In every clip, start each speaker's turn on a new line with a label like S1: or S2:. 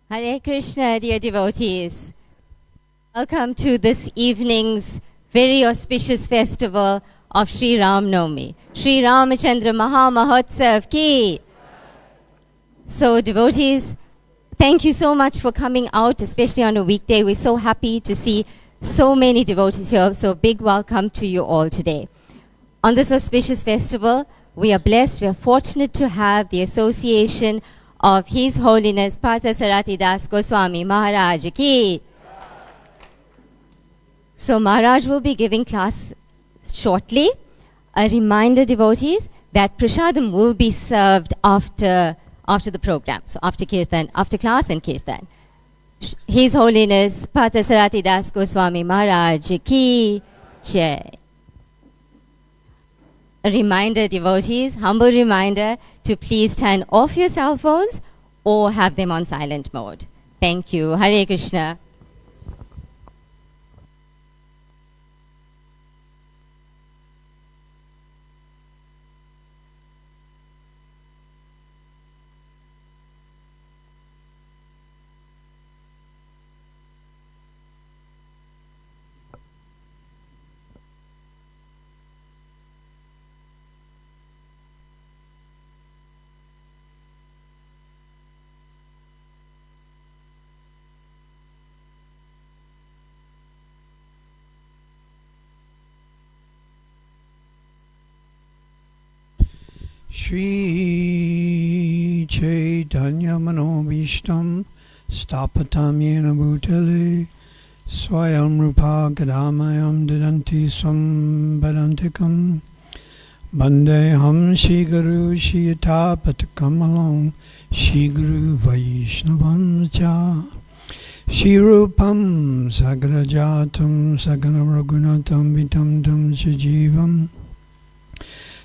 S1: Hare Krishna, dear devotees. Welcome to this evening's very auspicious festival of Sri Ram Naumi. Sri Ramachandra Maha Mahotsav ki. So devotees, thank you so much for coming out, especially on a weekday. We're so happy to see so many devotees here. So big welcome to you all today. On this auspicious festival, we are blessed, we are fortunate to have the association of His Holiness Partha Sarathi Das Goswami Maharaj ki. So Maharaj will be giving class shortly. A reminder, devotees, that prasadam will be served after the program. So after kirtan, after class and kirtan. His Holiness Partha Sarathi Das Goswami Maharaj ki jai. A reminder, devotees, humble reminder to please turn off your cell phones or have them on silent mode. Thank you. Hare Krishna.
S2: Shri Chaitanya Manobhishtam Stapatam Yena Bhutale Swayam Rupa Kadamayam Didanti Swam Badantikam Bandeham Shri Guru Shri Yatapatakam Along Shri Guru Vaishnavam Cha Shri Rupam Sagrajatam Sagana Raghunatam Vitam Tam Sajivam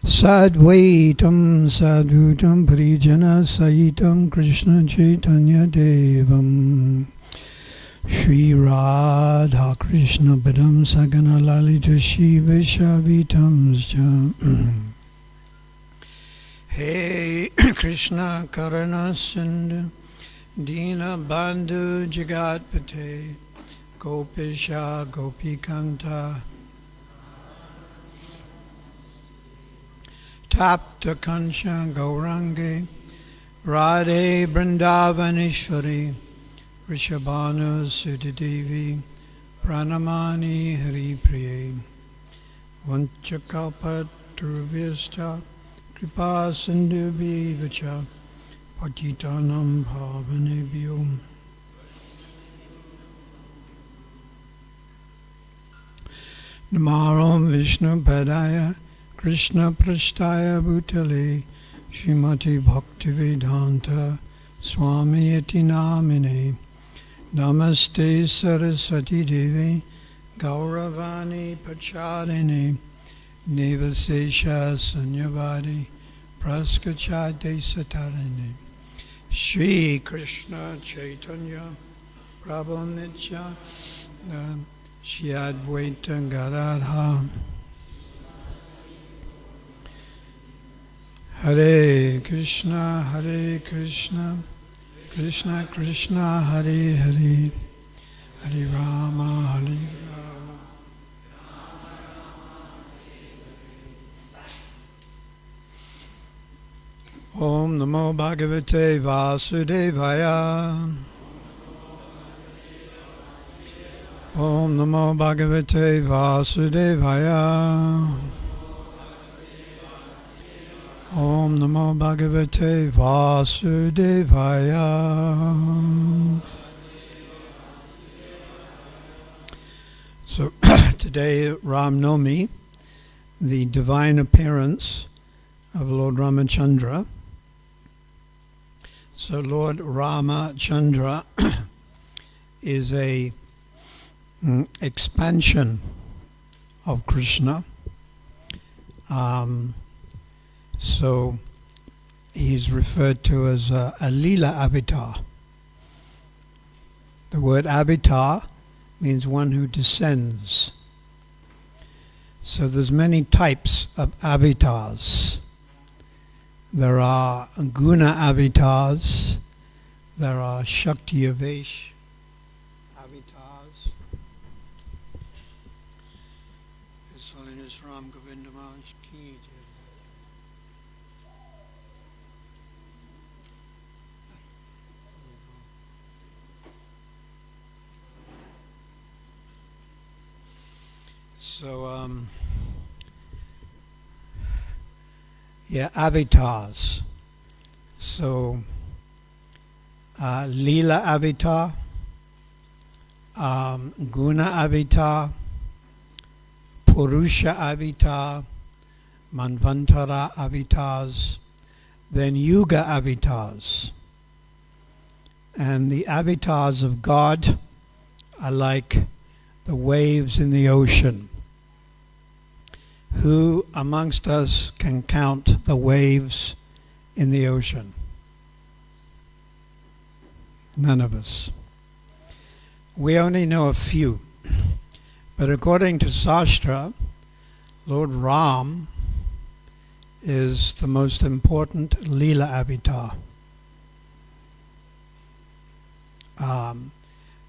S2: Sadvaitam Sadhutam Parijana Sahitam Krishna Chaitanya Devam Shri Radha Krishna Padam Sagana Lalita Shiva Shavitam Hey Krishna Karana Sindhu Dina Bandhu Jagatpate Gopisha Gopikanta Tapta Kansha Gaurange Radhe Vrindavaneshwari Rishabhanu Sutidevi Pranamani Hari Priye Vanchakalpatrubhyasta Kripa Sindhubhi Vacha Patitanam Bhavanebhyo Namaram Vishnu Padaya Krishna Prasthaya Bhutale Srimati Bhaktivedanta Swami Iti Namine Namaste Saraswati Devi Gauravani Pachadine Nevasesha Sanyavadi Praskachate Satarine Shri Krishna Chaitanya Prabhu Nitya Shri Advaita Gadadha Hare Krishna, Krishna Krishna, Hare Hare, Hare Rama, Hare Rama. Om Namo Bhagavate Vasudevaya. Om Namo Bhagavate Vasudevaya. Om Namo Bhagavate Vasudevaya. So today, Ram Naumi, the divine appearance of Lord Ramachandra. So Lord Ramachandra is a expansion of Krishna. So he's referred to as a Leela avatar. The word avatar means one who descends. So there's many types of avatars. There are guna avatars, there are Shakti Yavesh avatars. His Holiness Ram Govinda Maharaj ki jai. So, avatars. So, Leela avatar, Guna avatar, Purusha avatar, Manvantara avatars, then Yuga avatars. And the avatars of God are like the waves in the ocean. Who amongst us can count the waves in the ocean? None of us. We only know a few. But according to Shastra, Lord Ram is the most important Leela avatar.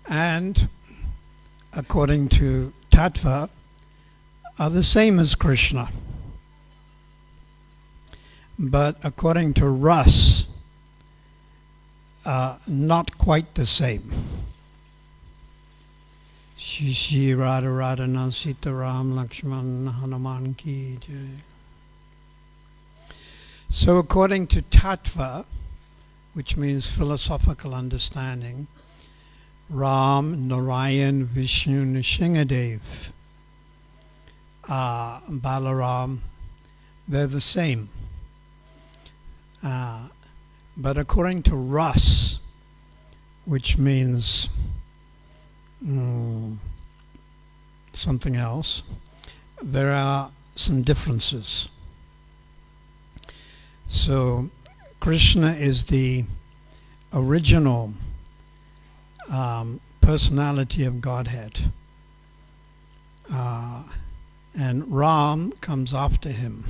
S2: And according to Tattva, are the same as Krishna. But according to Ras, not quite the same. Shri Shri Radha Radhana Sita Ram Lakshman Hanuman Ki Jai. So according to Tattva, which means philosophical understanding, Ram, Narayan, Vishnu, Nrsingadev, Balaram, they're the same. But according to Ras, which means something else, there are some differences. So Krishna is the original personality of Godhead. And Ram comes after him.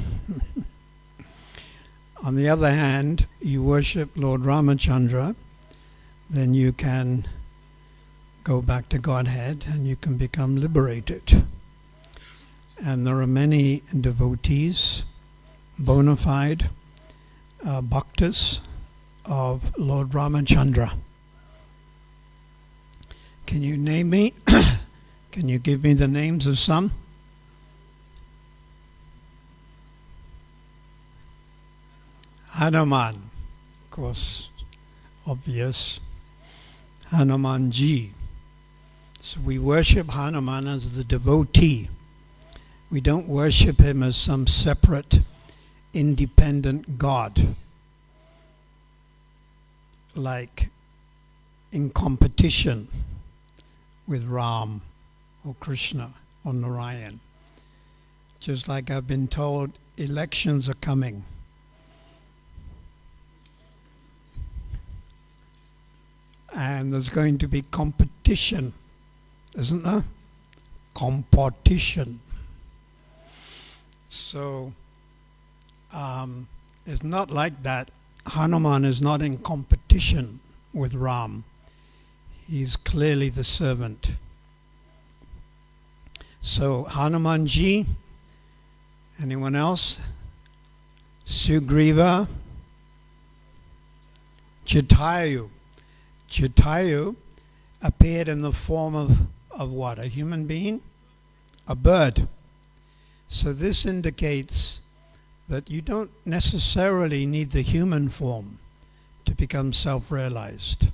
S2: On the other hand, you worship Lord Ramachandra, then you can go back to Godhead and you can become liberated. And there are many devotees, bona fide bhaktas of Lord Ramachandra. Can you name me? Can you give me the names of some? Hanuman, of course, obvious. Hanumanji. So we worship Hanuman as the devotee. We don't worship him as some separate, independent God, like in competition with Ram or Krishna or Narayan. Just like I've been told, elections are coming. And there's going to be competition, isn't there? Competition. So it's not like that. Hanuman is not in competition with Ram. He's clearly the servant. So Hanumanji, anyone else? Sugriva, Jatayu. Jatayu appeared in the form of what? A human being? A bird. So this indicates that you don't necessarily need the human form to become self-realized.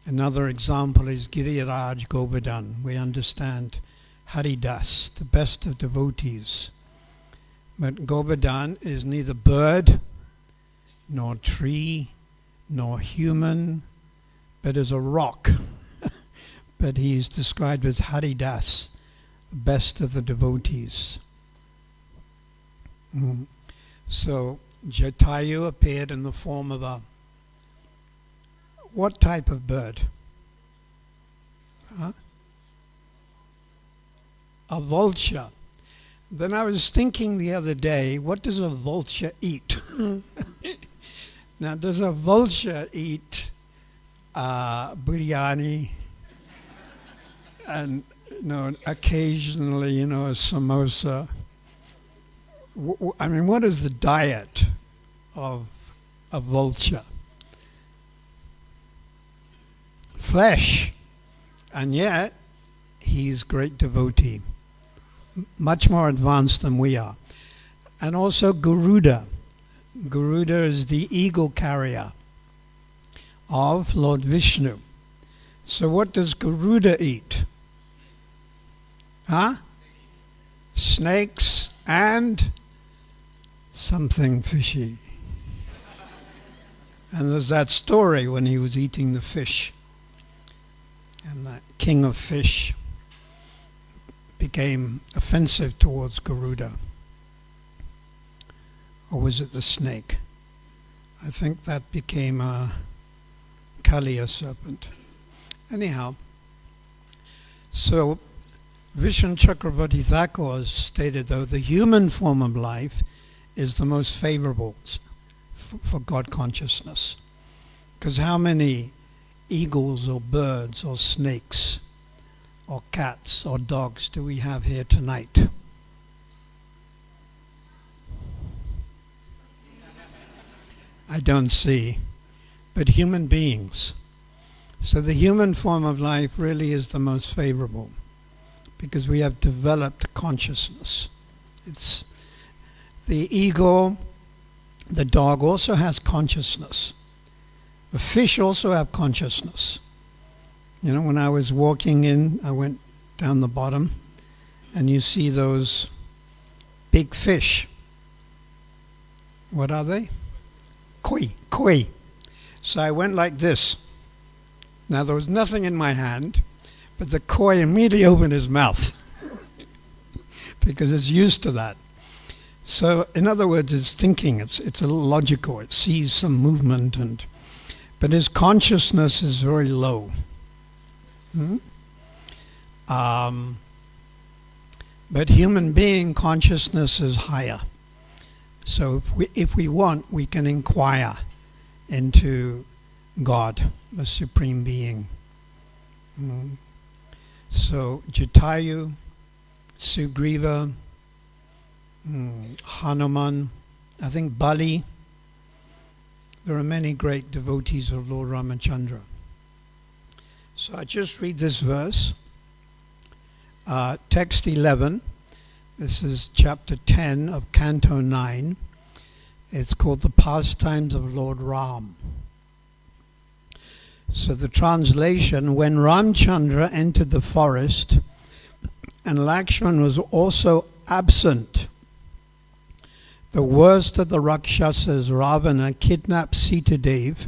S2: Another example is Giriraj Govardhan. We understand Haridas, the best of devotees. But Govardhan is neither bird, nor tree, nor human, but is a rock. But he is described as Haridas, the best of the devotees. So Jatayu appeared in the form of what type of bird? A vulture. Then I was thinking the other day, what does a vulture eat? Now, does a vulture eat biryani and occasionally, a samosa? I mean, what is the diet of a vulture? Flesh. And yet, he's great devotee, much more advanced than we are. And also Garuda. Garuda is the eagle carrier of Lord Vishnu. So what does Garuda eat? Snakes and something fishy. And there's that story when he was eating the fish. And that king of fish became offensive towards Garuda. Or was it the snake? I think that became a Kaliya serpent. Anyhow, so Vishnu Chakravarti Thakur stated, though, the human form of life is the most favorable for God consciousness. Because how many eagles or birds or snakes or cats or dogs do we have here tonight? I don't see, but human beings. So the human form of life really is the most favorable because we have developed consciousness. It's the eagle, the dog also has consciousness. The fish also have consciousness. When I was walking in, I went down the bottom and you see those big fish. What are they? Koi. So I went like this. Now there was nothing in my hand, but the koi immediately opened his mouth because it's used to that. So in other words, it's thinking, it's a little logical, it sees some movement, but his consciousness is very low. But human being consciousness is higher. So if we want, we can inquire into God, the Supreme Being. So Jatayu, Sugriva, Hanuman, I think Bali. There are many great devotees of Lord Ramachandra. So I just read this verse. Text 11. This is chapter 10 of Canto 9. It's called The Pastimes of Lord Ram. So the translation, when Ramchandra entered the forest and Lakshman was also absent, the worst of the Rakshasas, Ravana, kidnapped Sitadevi,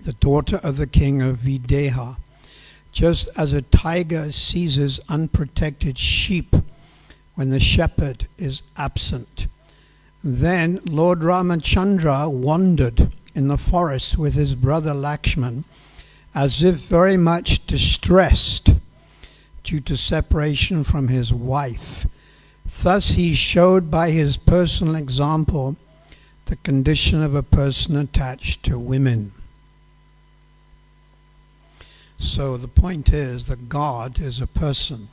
S2: the daughter of the king of Videha, just as a tiger seizes unprotected sheep when the shepherd is absent. Then Lord Ramachandra wandered in the forest with his brother Lakshman, as if very much distressed due to separation from his wife. Thus he showed by his personal example the condition of a person attached to women. So the point is that God is a person.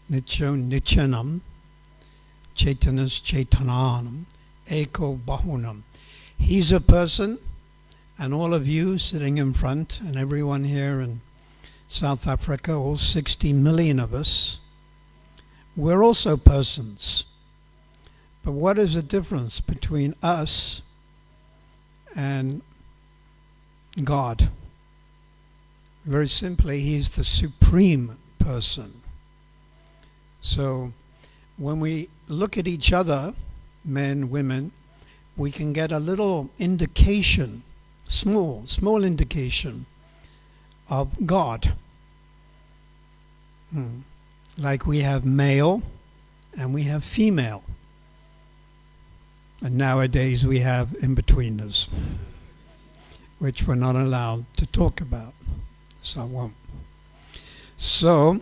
S2: Nityo Nityanam, Chaitanas Chaitananam, Eko Bahunam. He's a person, and all of you sitting in front, and everyone here in South Africa, all 60 million of us, we're also persons. But what is the difference between us and God? Very simply, he's the supreme person. So when we look at each other, men, women, we can get a little indication, small indication of God. Like we have male and we have female. And nowadays we have in-betweeners, which we're not allowed to talk about. So I won't. So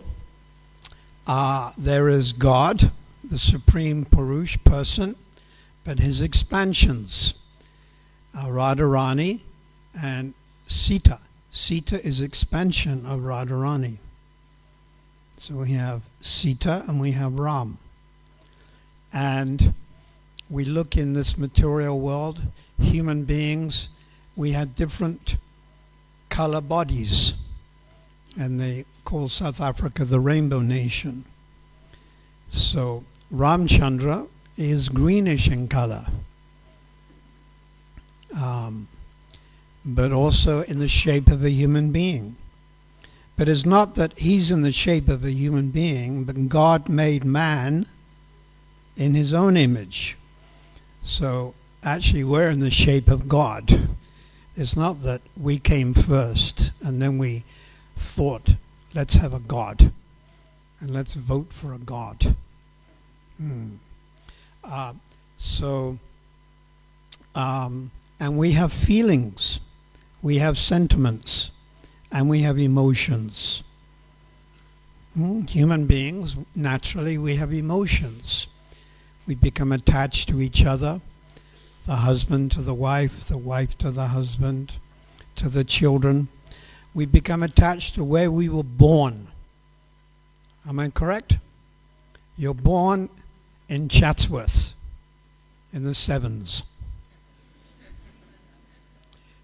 S2: there is God, the supreme Purush person, but his expansions are Radharani and Sita. Sita is expansion of Radharani. So we have Sita and we have Ram. And we look in this material world, human beings, we have different color bodies. And they call South Africa the Rainbow Nation. So Ramchandra is greenish in color. But also in the shape of a human being. But it's not that he's in the shape of a human being, but God made man in his own image. So actually we're in the shape of God. It's not that we came first and then we thought, let's have a God and let's vote for a God. And we have feelings, we have sentiments, and we have emotions. Human beings, naturally, we have emotions. We become attached to each other, the husband to the wife to the husband, to the children. We become attached to where we were born. Am I correct? You're born in Chatsworth in the Sevens.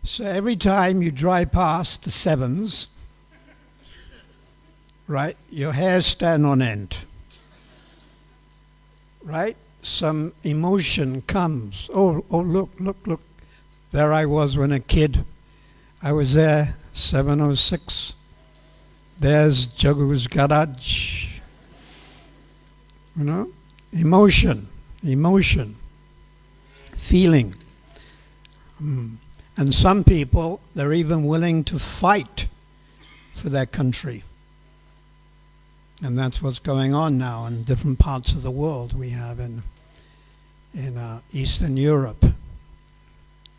S2: So every time you drive past the Sevens, right, your hairs stand on end. Right? Some emotion comes. Oh, look. There I was when a kid. I was there, 706. There's Jagu's garage. You know? Emotion, feeling. And some people, they're even willing to fight for their country. And that's what's going on now in different parts of the world. We have in Eastern Europe.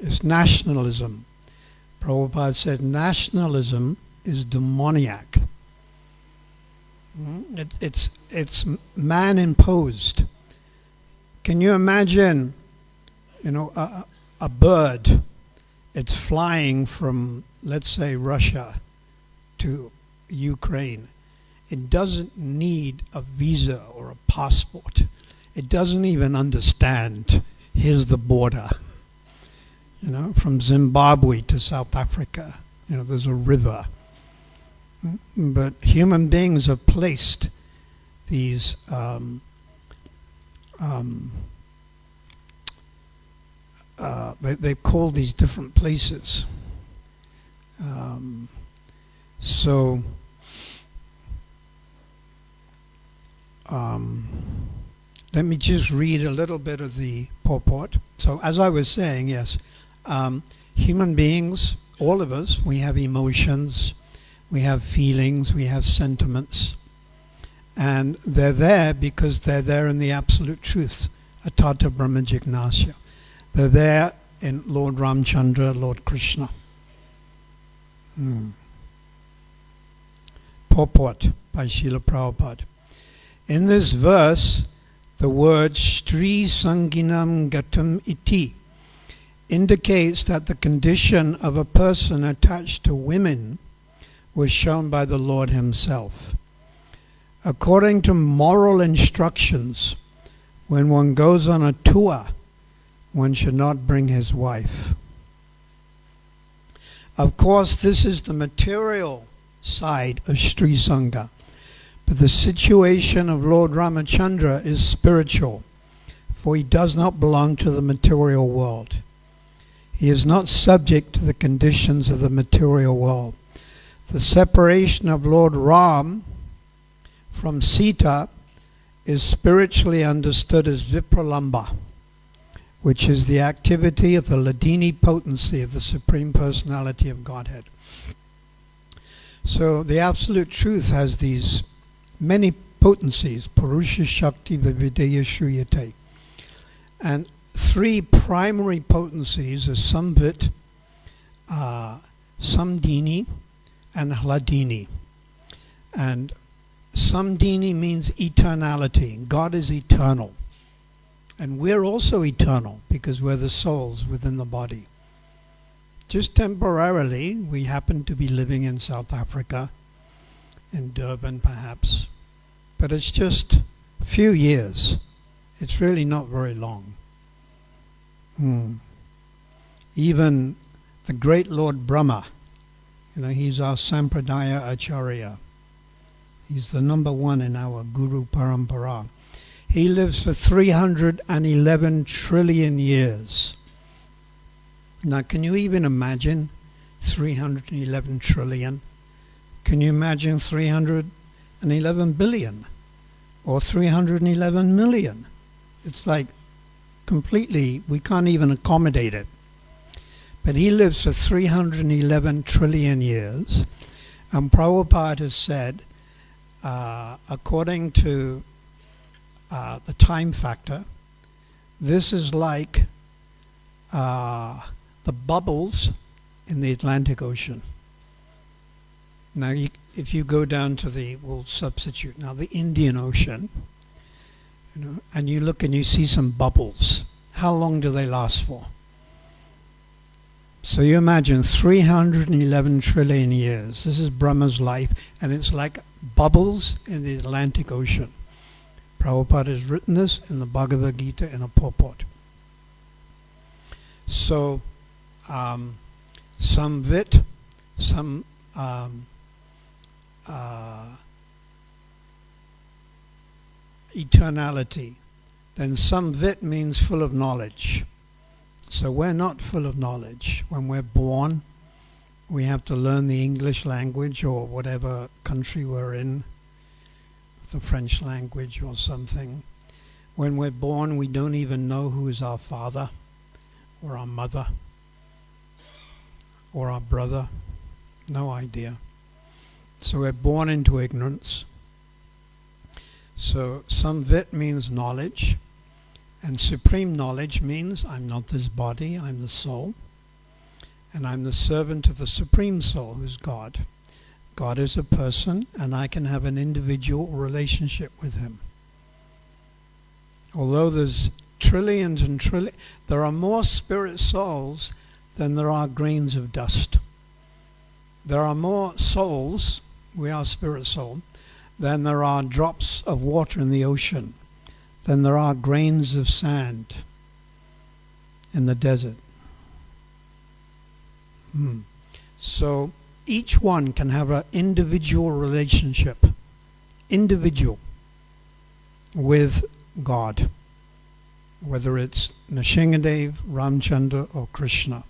S2: It's nationalism. Prabhupada said nationalism is demoniac. It's man-imposed. Can you imagine, a bird? It's flying from, let's say, Russia to Ukraine. It doesn't need a visa or a passport. It doesn't even understand, here's the border. From Zimbabwe to South Africa, there's a river. But human beings have placed these they call these different places. Let me just read a little bit of the purport. So as I was saying, yes, human beings, all of us, we have emotions, we have feelings, we have sentiments. And they're there because they're there in the absolute truth, Atata Brahma Jignasya. They're there in Lord Ramchandra, Lord Krishna. Purport by Srila Prabhupada. In this verse, the word Stri Sanginam Gatam Iti indicates that the condition of a person attached to women was shown by the Lord himself. According to moral instructions, when one goes on a tour, one should not bring his wife. Of course, this is the material side of Sri Sangha, but the situation of Lord Ramachandra is spiritual, for he does not belong to the material world. He is not subject to the conditions of the material world. The separation of Lord Ram from Sita is spiritually understood as Vipralamba, which is the activity of the Ladini potency of the Supreme Personality of Godhead. So the Absolute Truth has these many potencies, Purusha Shakti Vivideya Shriyate. And three primary potencies are Samvit, Samdini, and Hladini. And Samdini means eternality. God is eternal. And we're also eternal because we're the souls within the body. Just temporarily, we happen to be living in South Africa, in Durban perhaps, but it's just a few years. It's really not very long. Even the great Lord Brahma, he's our Sampradaya Acharya. He's the number one in our Guru Parampara. He lives for 311 trillion years. Now, can you even imagine 311 trillion? Can you imagine 311 billion or 311 million? It's like completely, we can't even accommodate it. But he lives for 311 trillion years. And Prabhupada has said, according to the time factor, this is like the bubbles in the Atlantic Ocean. Now, if you go down to we'll substitute now, the Indian Ocean, and you look and you see some bubbles. How long do they last for? So you imagine 311 trillion years. This is Brahma's life, and it's like bubbles in the Atlantic Ocean. Prabhupada has written this in the Bhagavad Gita in a purport. So, some vit, some eternality. Then some vit means full of knowledge. So we're not full of knowledge. When we're born, we have to learn the English language or whatever country we're in, the French language or something. When we're born, we don't even know who is our father or our mother or our brother. No idea. So we're born into ignorance. So samvit means knowledge, and supreme knowledge means I'm not this body, I'm the soul, and I'm the servant of the Supreme Soul, who's God. God is a person, and I can have an individual relationship with him. Although there's trillions and trillions, there are more spirit souls than there are grains of dust. There are more souls, we are spirit soul, than there are drops of water in the ocean, than there are grains of sand in the desert. So each one can have an individual relationship, with God, whether it's Nrsingadev, Ramchandra, or Krishna.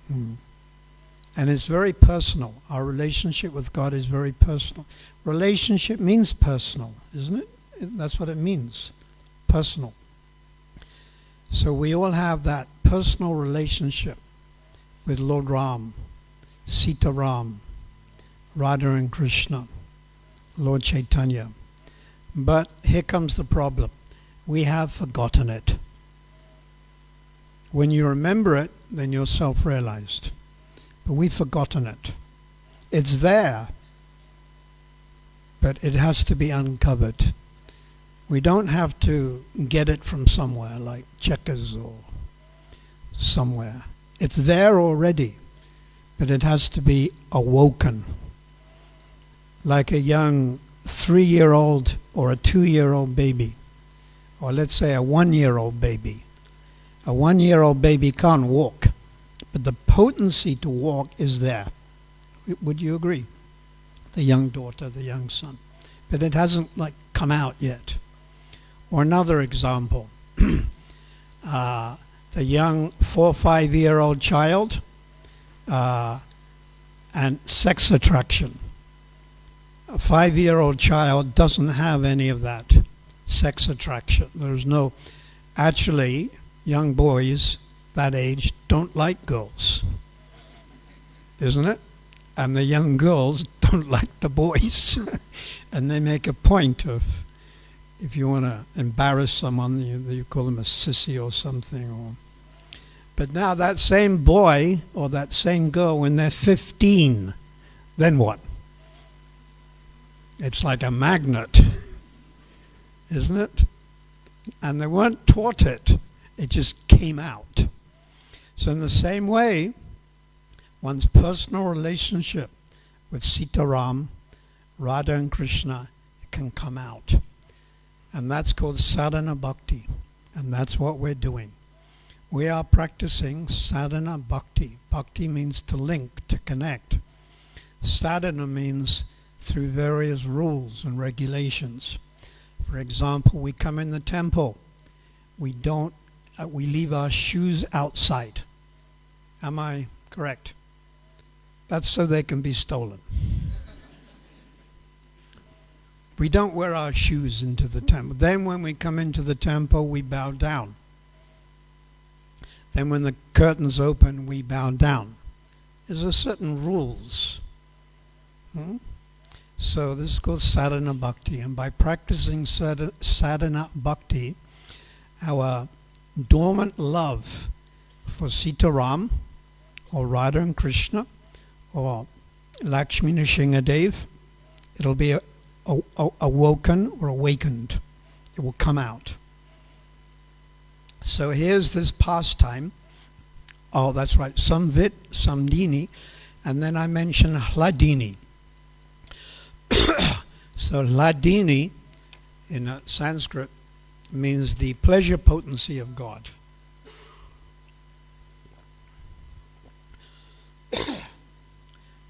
S2: And it's very personal. Our relationship with God is very personal. Relationship means personal, isn't it? That's what it means, personal. So we all have that personal relationship with Lord Ram, Sita Ram, Radha and Krishna, Lord Chaitanya. But here comes the problem. We have forgotten it. When you remember it, then you're self-realized. But we've forgotten it. It's there, but it has to be uncovered. We don't have to get it from somewhere, like Checkers or somewhere. It's there already, but it has to be awoken. Like a young 3-year-old or a 2-year-old baby, or let's say a 1-year-old baby. A 1-year-old baby can't walk, but the potency to walk is there. Would you agree? The young daughter, the young son. But it hasn't come out yet. Or another example, the young 4 or 5-year-old child and sex attraction. A 5-year-old child doesn't have any of that sex attraction. There's no, actually, young boys that age don't like girls, isn't it? And the young girls don't like the boys. And they make a point of, if you want to embarrass someone, you call them a sissy or something. But now that same boy or that same girl, when they're 15, then what? It's like a magnet, isn't it? And they weren't taught it. It just came out. So in the same way, one's personal relationship with Sita Ram, Radha and Krishna, it can come out. And that's called sadhana bhakti. And that's what we're doing. We are practicing sadhana bhakti. Bhakti means to link, to connect. Sadhana means through various rules and regulations. For example, we come in the temple. We leave our shoes outside. Am I correct? That's so they can be stolen. We don't wear our shoes into the temple. Then when we come into the temple, we bow down. Then when the curtains open, we bow down. There's a certain rules. So this is called sadhana bhakti. And by practicing sadhana bhakti, our dormant love for Sita Ram, or Radha and Krishna, or Lakshmi Nrsimhadev, it'll be awoken or awakened. It will come out. So here's this pastime. Oh, that's right. Samvit, Samdini, and then I mentioned Hladini. So Hladini in Sanskrit means the pleasure potency of God.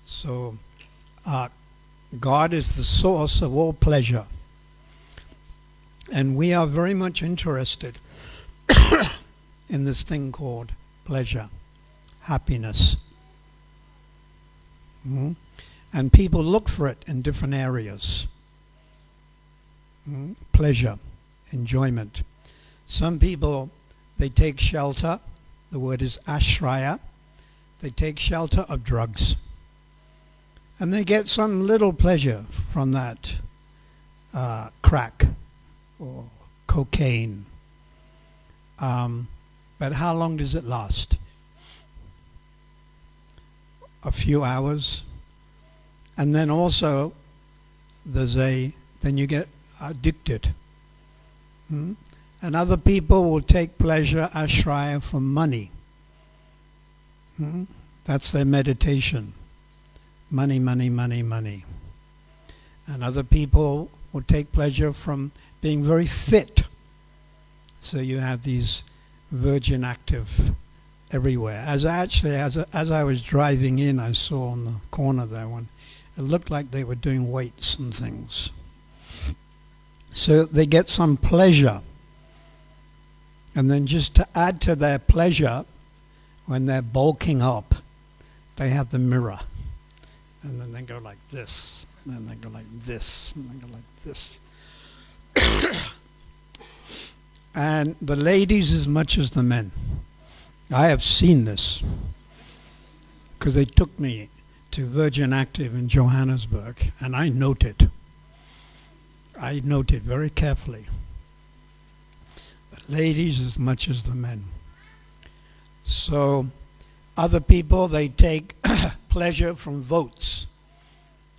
S2: So God is the source of all pleasure. And we are very much interested in this thing called pleasure, happiness. And people look for it in different areas. Pleasure, enjoyment. Some people, they take shelter. The word is ashraya. They take shelter of drugs. And they get some little pleasure from that crack or cocaine. But how long does it last? A few hours. And then also, then you get addicted. And other people will take pleasure, ashraya, from money. That's their meditation. Money, money, money, money. And other people will take pleasure from being very fit. So you have these Virgin Active everywhere. As I was driving in, I saw on the corner there one. It looked like they were doing weights and things. So they get some pleasure. And then just to add to their pleasure, when they're bulking up, they have the mirror. And then they go like this, and then they go like this, and they go like this. And the ladies as much as the men. I have seen this, because they took me to Virgin Active in Johannesburg, and I noted very carefully. The ladies as much as the men. So other people, they take pleasure from votes.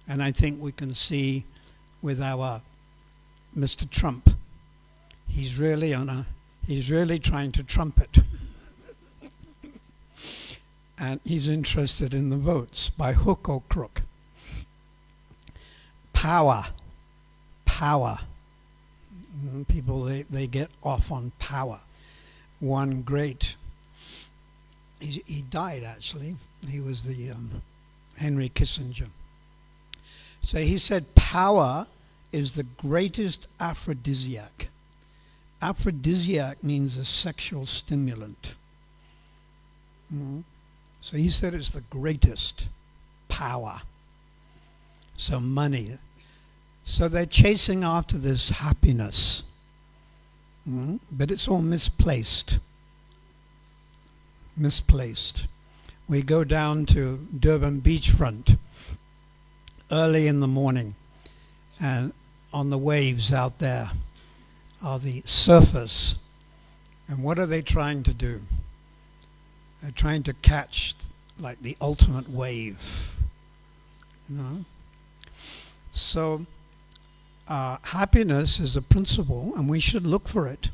S2: And I think we can see with our Mr. Trump, he's really trying to trumpet. And he's interested in the votes by hook or crook. Power. People, they get off on power. One great, he died actually. He was the Henry Kissinger. So he said power is the greatest aphrodisiac. Aphrodisiac means a sexual stimulant. So he said it's the greatest power. So money. So they're chasing after this happiness. But it's all misplaced. We go down to Durban beachfront early in the morning, and on the waves out there are the surfers. And what are they trying to do? They're trying to catch like the ultimate wave. So happiness is a principle, and we should look for it.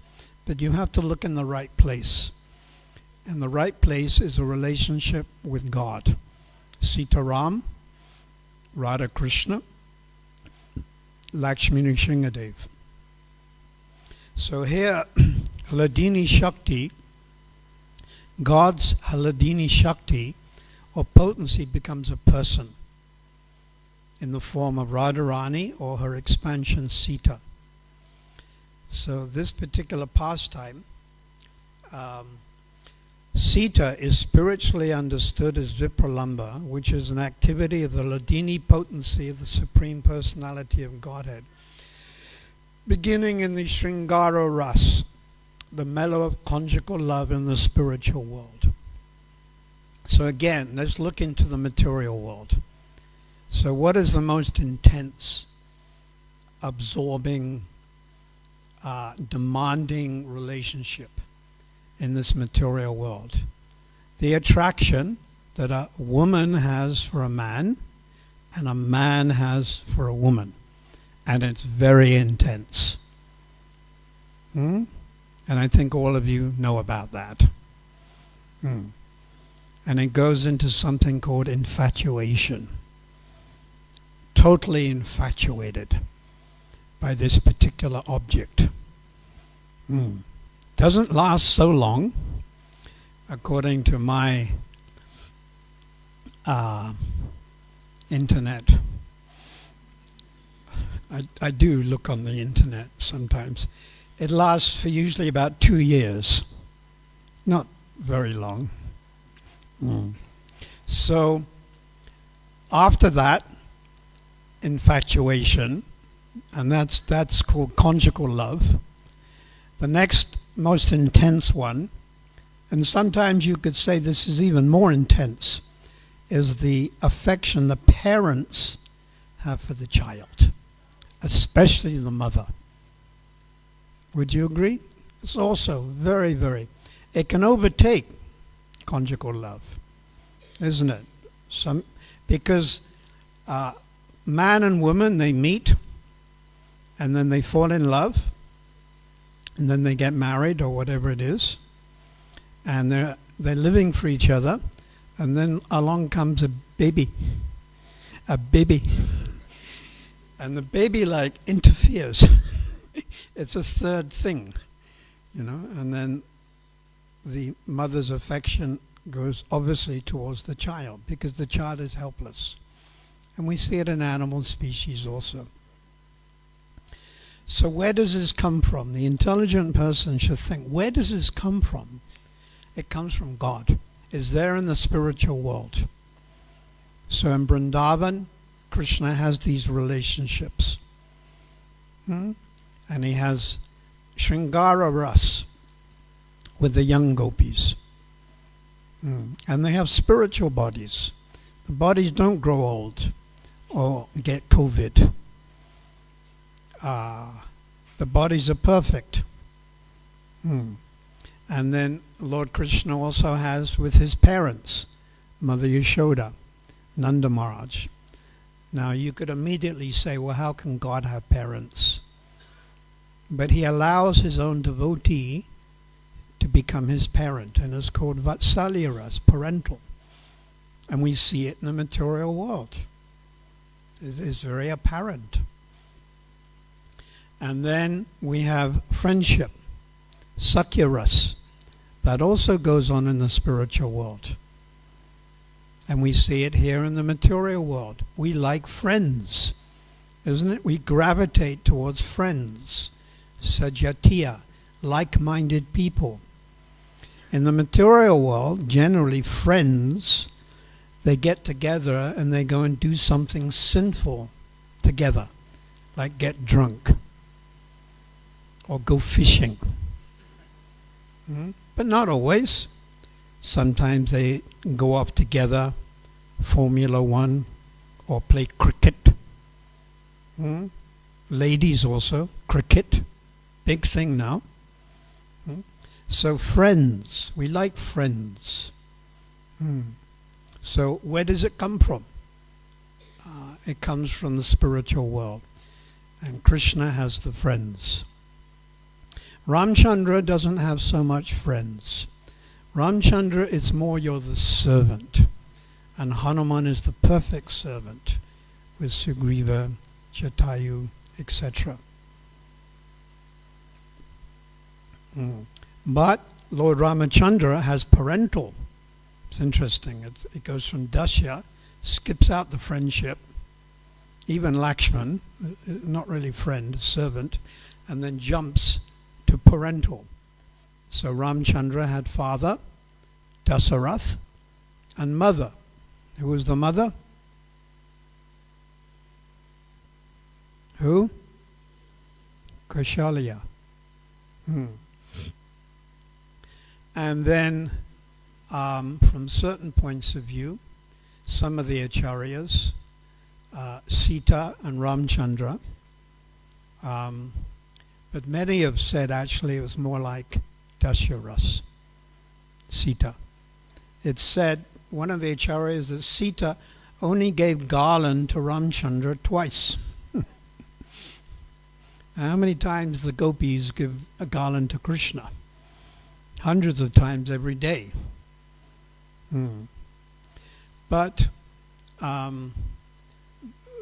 S2: but you have to look in the right place. And the right place is a relationship with God. Sita Ram, Radha Krishna, Lakshmi Nrsimhadev. So here, Hladini Shakti, God's Hladini Shakti, or potency, becomes a person in the form of Radharani or her expansion Sita. So this particular pastime, Sita is spiritually understood as Vipralamba, which is an activity of the Hladini potency of the Supreme Personality of Godhead, beginning in the Sringara Ras, the mellow of conjugal love in the spiritual world. So again, let's look into the material world. So what is the most intense, absorbing, demanding relationship in this material world? The attraction that a woman has for a man and a man has for a woman. And it's very intense. And I think all of you know about that. And it goes into something called infatuation. Totally infatuated by this particular object. Doesn't last so long, according to my internet. I do look on the internet sometimes. It lasts for usually about 2 years. Not very long. So after that, infatuation, and that's called conjugal love. The next most intense one, and sometimes you could say this is even more intense, is the affection the parents have for the child, especially the mother. Would you agree? It's also very, very, it can overtake conjugal love, isn't it? Because man and woman, they meet, and then they fall in love, and then they get married or whatever it is, and they're living for each other, and then along comes a baby, and the baby like interferes. It's a third thing, and then the mother's affection goes obviously towards the child because the child is helpless. And we see it in animal species also. So where does this come from? The intelligent person should think, where does this come from? It comes from God. It's there in the spiritual world. So in Vrindavan, Krishna has these relationships. And he has Sringara Ras with the young gopis. And they have spiritual bodies. The bodies don't grow old or get COVID. The bodies are perfect. And then Lord Krishna also has with his parents, Mother Yashoda, Nanda Maharaj. Now you could immediately say, well, how can God have parents? But he allows his own devotee to become his parent, and it's called Vatsalya Ras, parental. And we see it in the material world. It's very apparent. And then we have friendship, Sakya Ras. That also goes on in the spiritual world. And we see it here in the material world. We like friends, isn't it? We gravitate towards friends. Sajatiya, like-minded people. In the material world, generally friends, they get together and they go and do something sinful together, like get drunk or go fishing. But not always. Sometimes they go off together, Formula One, or play cricket. Ladies also, cricket. Big thing now. So friends, we like friends. So where does it come from? It comes from the spiritual world. And Krishna has the friends. Ramchandra doesn't have so much friends. Ramchandra, it's more you're the servant. And Hanuman is the perfect servant with Sugriva, Jatayu, etc. But Lord Ramachandra has parental. It's interesting. It goes from Dasya, skips out the friendship, even Lakshman, not really friend, servant, and then jumps to parental. So Ramchandra had father, Dasarath, and mother. Who was the mother? Who? Kaushalya. And then, from certain points of view, some of the acharyas, Sita and Ramchandra, but many have said actually it was more like Dasharas, Sita. It's said, one of the acharyas, that Sita only gave garland to Ramchandra twice. How many times the gopis give a garland to Krishna? Hundreds of times every day. But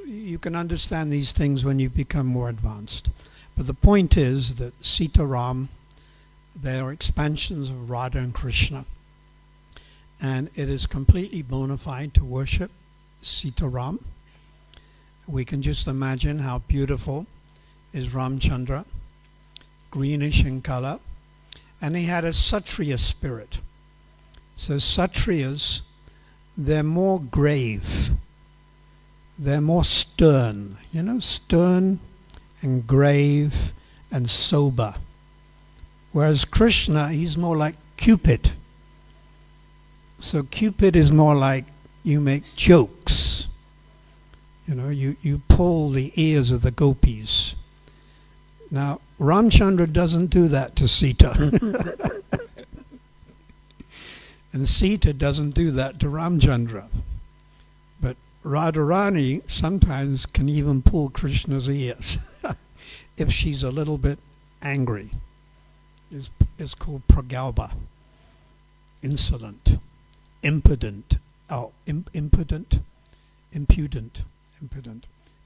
S2: you can understand these things when you become more advanced. But the point is that Sita Ram, they are expansions of Radha and Krishna. And it is completely bona fide to worship Sita Ram. We can just imagine how beautiful is Ramchandra, greenish in color. And he had a Satriya spirit. So Satriyas, they're more grave. They're more stern. You know, stern and grave and sober. Whereas Krishna, he's more like Cupid. So Cupid is more like you make jokes. You know, you pull the ears of the gopis. Now, Ramchandra doesn't do that to Sita. And Sita doesn't do that to Ramchandra. But Radharani sometimes can even pull Krishna's ears if she's a little bit angry. It's called pragalpa, insolent, impudent. Impudent.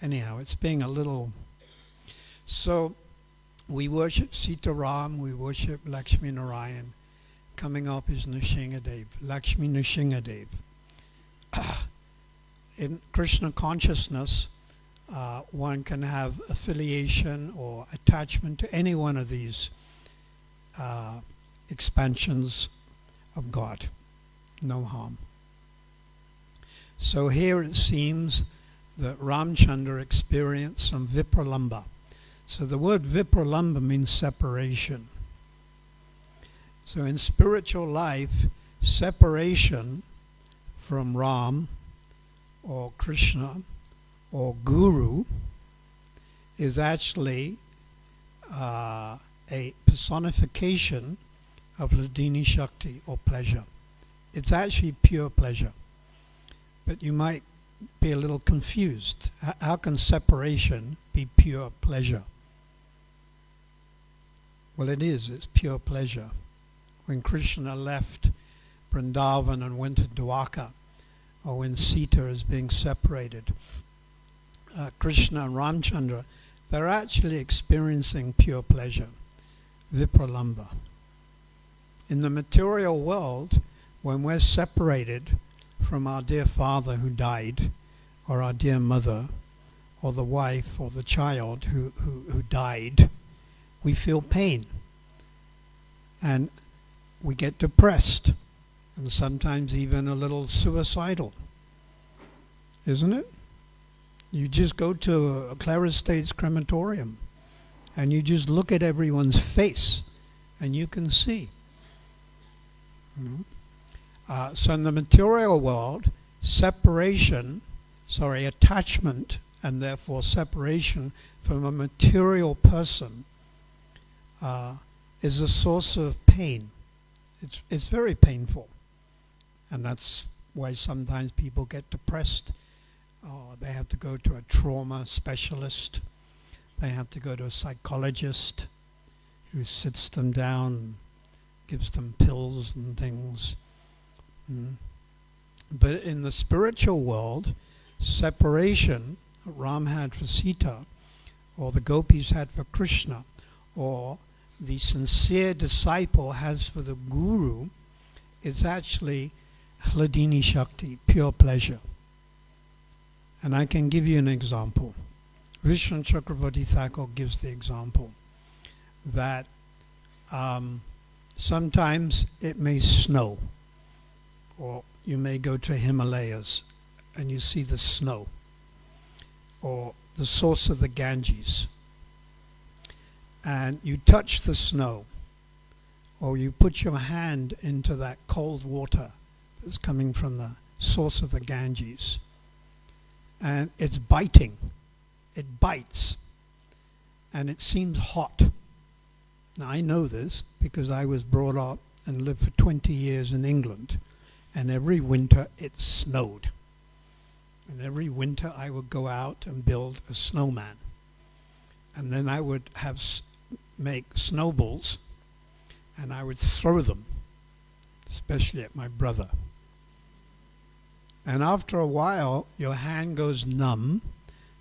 S2: Anyhow, it's being a little... So, we worship Sita Ram, we worship Lakshmi Narayan. Coming up is Nrsimhadev, Lakshmi Nrsimhadev. In Krishna consciousness, one can have affiliation or attachment to any one of these expansions of God. No harm. So here it seems that Ramchandra experienced some vipralamba. So the word vipralamba means separation. So in spiritual life, separation from Ram or Krishna or Guru is actually a personification of Hladini Shakti or pleasure. It's actually pure pleasure. But you might be a little confused. How can separation be pure pleasure? Well, it is. It's pure pleasure. When Krishna left Vrindavan and went to Dwarka, or when Sita is being separated, Krishna and Ramchandra, they're actually experiencing pure pleasure, vipralamba. In the material world, when we're separated from our dear father who died, or our dear mother, or the wife or the child who died, we feel pain. And we get depressed, and sometimes even a little suicidal. Isn't it? You just go to a Clara Estates crematorium, and you just look at everyone's face, and you can see. So in the material world, attachment, and therefore separation from a material person is a source of pain. It's very painful. And that's why sometimes people get depressed. They have to go to a trauma specialist. They have to go to a psychologist. who sits them down, gives them pills and things. But in the spiritual world, separation, Ram had for Sita, or the gopis had for Krishna, or the sincere disciple has for the guru, is actually Hladini Shakti, pure pleasure. And I can give you an example. Vishnu Chakravarti Thakur gives the example that sometimes it may snow, or you may go to Himalayas and you see the snow, or the source of the Ganges, and you touch the snow, or you put your hand into that cold water that's coming from the source of the Ganges, and it's biting. It bites, and it seems hot. Now I know this because I was brought up and lived for 20 years in England, and every winter it snowed. And every winter I would go out and build a snowman. And then I would make snowballs, and I would throw them, especially at my brother. And after a while, your hand goes numb,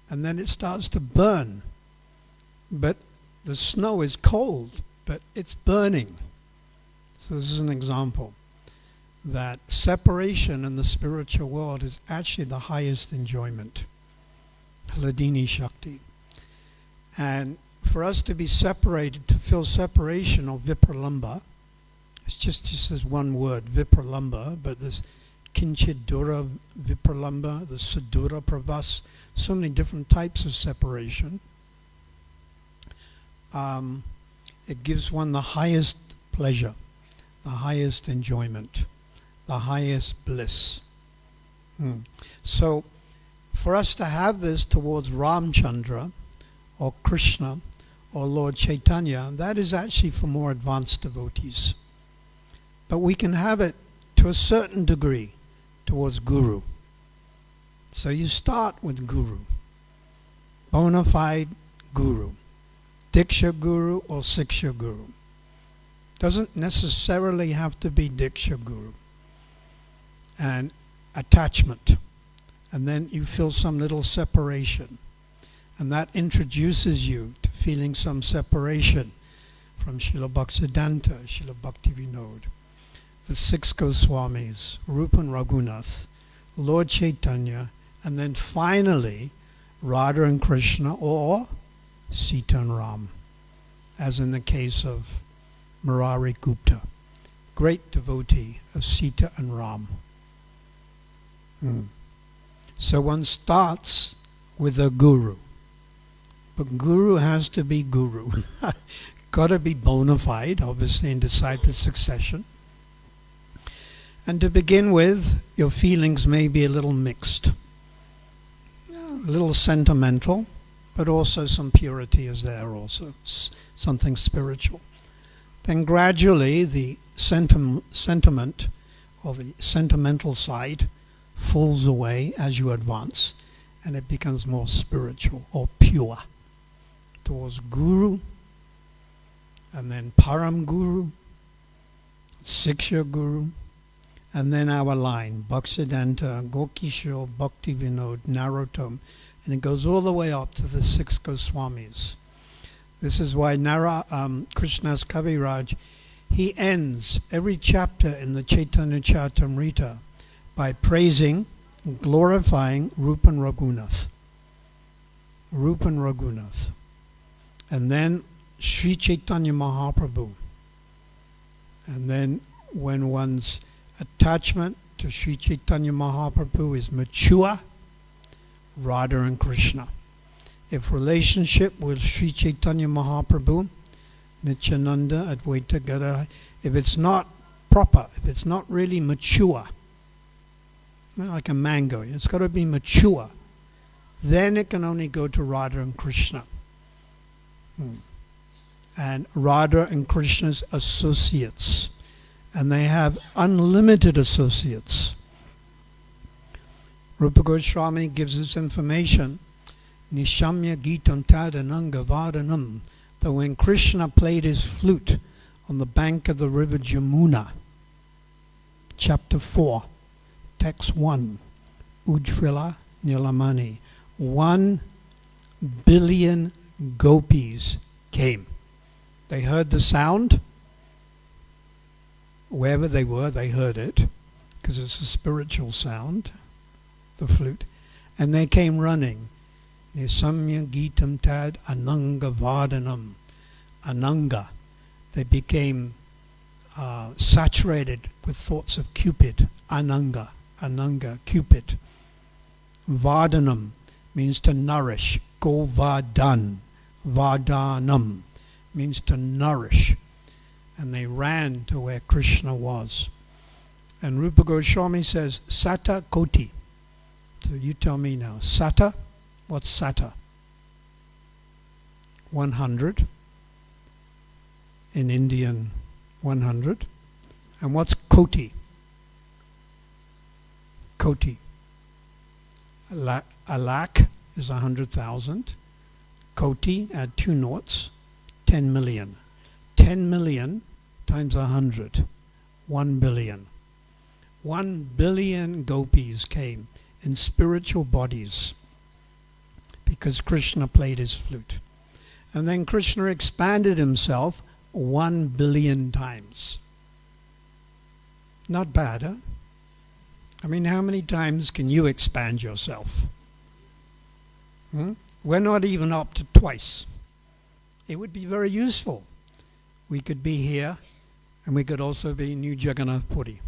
S2: and then it starts to burn. But the snow is cold, but it's burning. So this is an example that separation in the spiritual world is actually the highest enjoyment. Hladini Shakti. And for us to be separated, to feel separation or vipralamba, it's just as one word, vipralamba, but there's kinchit dura vipralamba, the sudura pravas, so many different types of separation. It gives one the highest pleasure, the highest enjoyment, the highest bliss. So for us to have this towards Ramchandra or Krishna or Lord Chaitanya, that is actually for more advanced devotees. But we can have it to a certain degree towards Guru. So you start with Guru, bona fide Guru, Diksha Guru or Siksha Guru. Doesn't necessarily have to be Diksha Guru. And attachment. And then you feel some little separation. And that introduces you to feeling some separation from Srila Bhaktisiddhanta, Srila Bhaktivinoda, the six Goswamis, Rupa and Raghunath, Lord Chaitanya, and then finally Radha and Krishna, or Sita and Ram, as in the case of Murari Gupta, great devotee of Sita and Ram. So one starts with a guru. But guru has to be guru. Got to be bona fide, obviously, in disciple succession. And to begin with, your feelings may be a little mixed. A little sentimental, but also some purity is there also, something spiritual. Then gradually the sentiment or the sentimental side falls away as you advance, and it becomes more spiritual or pure towards Guru, and then Param Guru, Siksha Guru, and then our line, Bhaktisiddhanta, Gokishore, Bhaktivinoda, Narottam, and it goes all the way up to the six Goswamis. This is why Krishna's Kaviraj, he ends every chapter in the Chaitanya Charitamrita by praising and glorifying Rupa and Raghunath. Rupa and Raghunath. And then Sri Chaitanya Mahaprabhu. And then when one's attachment to Sri Chaitanya Mahaprabhu is mature, Radha and Krishna. If relationship with Sri Chaitanya Mahaprabhu, Nityananda, Advaita Gadadhara, if it's not proper, if it's not really mature, like a mango, it's got to be mature, then it can only go to Radha and Krishna. And Radha and Krishna's associates. And they have unlimited associates. Rupa Goswami gives us information. Nishamya Gitam Tadananga Vadanam that when Krishna played his flute on the bank of the river Jamuna, chapter 4, text 1, Ujjvala Nilamani, 1 billion gopis came. They heard the sound. Wherever they were, they heard it, because it's a spiritual sound, the flute. And they came running. Nisamya Gitam Tad Ananga Vardanam. Ananga. They became saturated with thoughts of Cupid. Ananga. Ananga. Cupid. Vardanam means to nourish. Govardan. Vardanam means to nourish. And they ran to where Krishna was. And Rupa Goswami says, Sata Koti. So you tell me now, Sata? What's Sata? 100. In Indian, 100. And what's Koti? Koti. A lakh is 100,000. Koti, add 2 noughts, 10 million. 10 million times 100, 1 billion. 1 billion gopis came in spiritual bodies because Krishna played his flute. And then Krishna expanded himself 1 billion times. Not bad, huh? I mean, how many times can you expand yourself? We're not even up to twice. It would be very useful. We could be here, and we could also be in New Jagannath Puri.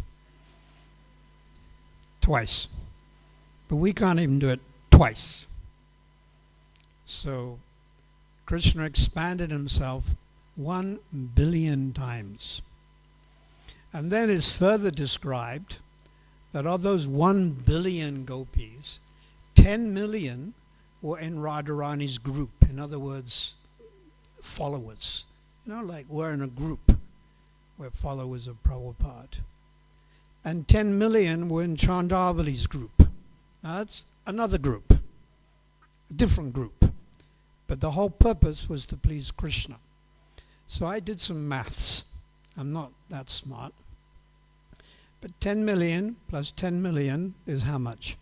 S2: Twice. But we can't even do it twice. So Krishna expanded himself 1 billion times. And then it's further described that of those 1 billion gopis, 10 million were in Radharani's group. In other words, followers. You know, like we're in a group. We're followers of Prabhupada. And 10 million were in Chandavali's group. Now that's another group, a different group. But the whole purpose was to please Krishna. So I did some maths. I'm not that smart. But 10 million plus 10 million is how much?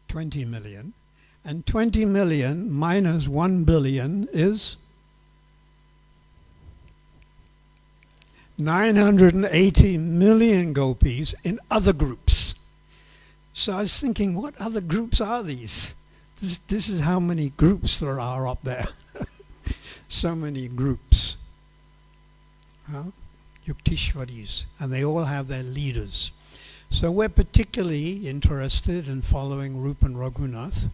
S2: 20 million. And 20 million minus 1 billion is 980 million gopis in other groups. So I was thinking, what other groups are these? This is how many groups there are up there. So many groups. Huh? Yuktishvaris. And they all have their leaders. So we're particularly interested in following Rupa and Raghunath,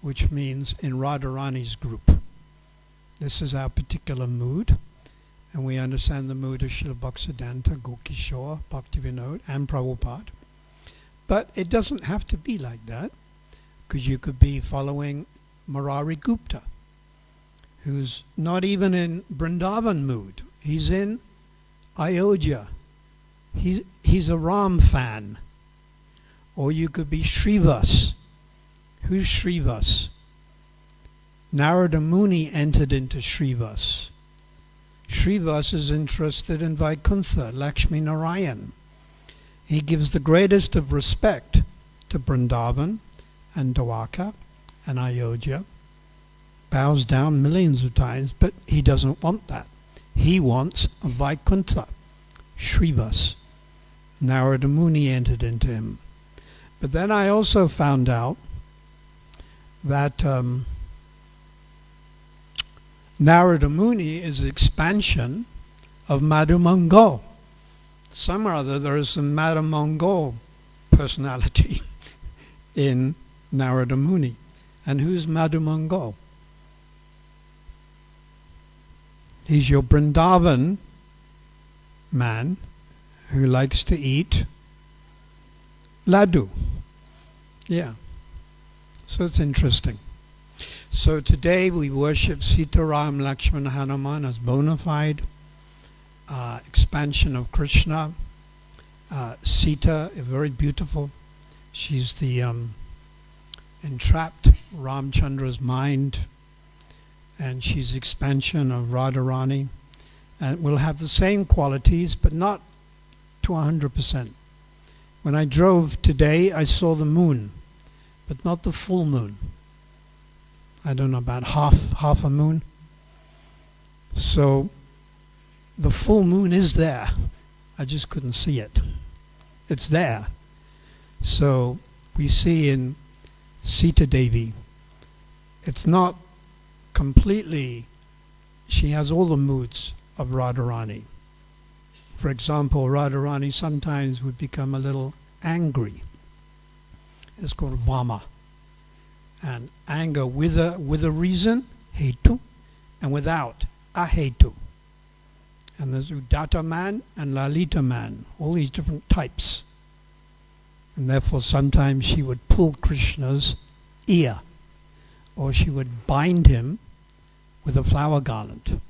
S2: which means in Radharani's group. This is our particular mood. And we understand the mood of Srila Bhaktisiddhanta, Gokishore, Bhaktivinoda, and Prabhupada. But it doesn't have to be like that, because you could be following Murari Gupta, who's not even in Vrindavan mood. He's in Ayodhya. He's a Ram fan. Or you could be Srivas. Who's Srivas? Narada Muni entered into Srivas. Srivas is interested in Vaikuntha, Lakshmi Narayan. He gives the greatest of respect to Vrindavan and Dwarka and Ayodhya, bows down millions of times, but he doesn't want that. He wants a Vaikuntha, Srivas. Narada Muni entered into him. But then I also found out that Narada Muni is the expansion of Madhu Mongol. Some or other there is some Madhu Mongol personality in Narada Muni. And who's Madhu Mongol? He's your Vrindavan man who likes to eat laddu. Yeah. So it's interesting. So today we worship Sita, Ram, Lakshmana, Hanuman as bona fide expansion of Krishna. Sita is very beautiful. She's the entrapped Ramchandra's mind. and she's expansion of Radharani, and will have the same qualities, but not to 100%. When I drove today, I saw the moon, but not the full moon. I don't know, about half a moon. So the full moon is there. I just couldn't see it. It's there. So we see in Sita Devi, it's not completely, she has all the moods of Radharani. For example, Radharani sometimes would become a little angry. It's called Vama. And anger with a reason, hetu, and without, ahetu. And there's Udatta man and Lalita man, all these different types. And therefore sometimes she would pull Krishna's ear, or she would bind him with a flower garland,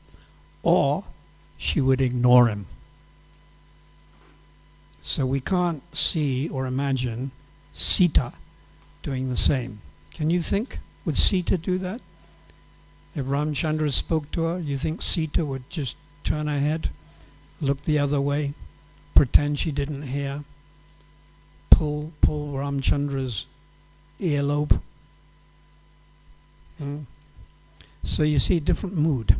S2: or she would ignore him. So we can't see or imagine Sita doing the same. Can you think? Would Sita do that? If Ramchandra spoke to her, you think Sita would just turn her head, look the other way, pretend she didn't hear, pull Ramchandra's earlobe? So you see different mood.